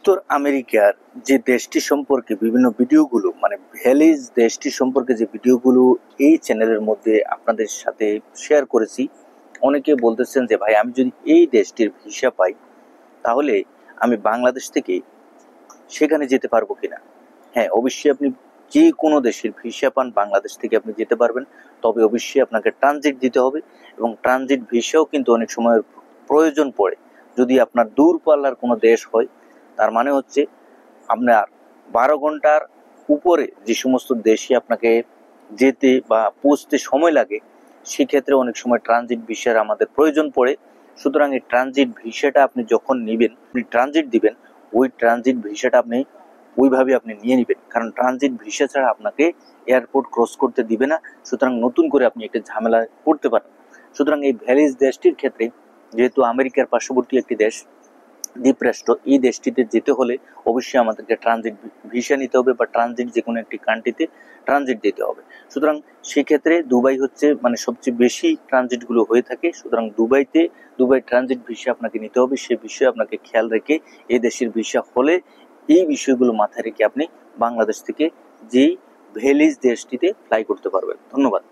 উত্তর আমেরিকার যে দেশটি সম্পর্কে বিভিন্ন ভিডিওগুলো মানে ভ্যালিজ দেশটি সম্পর্কে যে ভিডিওগুলো এই চ্যানেলের মধ্যে আপনাদের সাথে শেয়ার করেছি, অনেকে বলতেছেন যে ভাই আমি যদি এই দেশটির ভিসা পাই তাহলে আমি বাংলাদেশ থেকে সেখানে যেতে পারবো কিনা। হ্যাঁ, অবশ্যই আপনি যে কোনো দেশের ভিসা পান বাংলাদেশ থেকে আপনি যেতে পারবেন, তবে অবশ্যই আপনাকে ট্রানজিট দিতে হবে এবং ট্রানজিট ভিসাও কিন্তু অনেক সময় প্রয়োজন পড়ে। যদি আপনার দূরপাল্লার কোনো দেশ হয়, তার মানে হচ্ছে আপনার 12 ঘন্টার উপরে যে সমস্ত দেশে আপনাকে যেতে বা পৌঁছতে সময় লাগে, সেক্ষেত্রে অনেক সময় ট্রানজিট ভিসার আমাদের প্রয়োজন পড়ে। সুতরাং এই ট্রানজিট ভিসাটা আপনি যখন নেবেন, আপনি ট্রানজিট দিবেন, ওই ট্রানজিট ভিসাটা আপনি ওইভাবে আপনি নিয়ে নেবেন, কারণ ট্রানজিট ভিসা ছাড়া আপনাকে এয়ারপোর্ট ক্রস করতে দিবে না। সুতরাং নতুন করে আপনি একটা ঝামেলায় পড়তে পারেন। সুতরাং এই ভ্যালিজ দেশটির ক্ষেত্রে, যেহেতু আমেরিকার পার্শ্ববর্তী একটি দেশ, দ্বীপরাষ্ট্র, এই দেশটিতে যেতে হলে অবশ্যই আমাদেরকে ট্রানজিট ভিসা নিতে হবে বা ট্রানজিট যে কোনো একটি কান্ট্রিতে ট্রানজিট দিতে হবে। সুতরাং সেক্ষেত্রে দুবাই হচ্ছে মানে সবচেয়ে বেশি ট্রানজিটগুলো হয়ে থাকে। সুতরাং দুবাই ট্রানজিট ভিসা আপনাকে নিতে হবে। সে বিষয়ে আপনাকে খেয়াল রেখে এই দেশের ভিসা হলে এই বিষয়গুলো মাথায় রেখে আপনি বাংলাদেশ থেকে যেই ভ্যালিজ দেশটিতে ফ্লাই করতে পারবেন। ধন্যবাদ।